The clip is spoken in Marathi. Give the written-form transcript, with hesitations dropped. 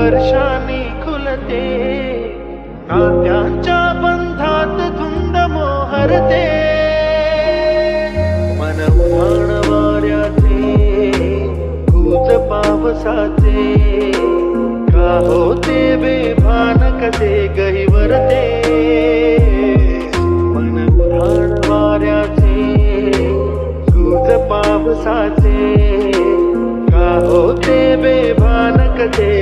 वर्षांनी खुलते, नात्यांच्या बंधात धुंद मोहरते. मन उधाण वाऱ्याचे, गुज पावसाचे, का होते बेभान कसे गहिवरते. मन उधाण वाऱ्याचे, गुज पावसाचे, का होते बेभान कसे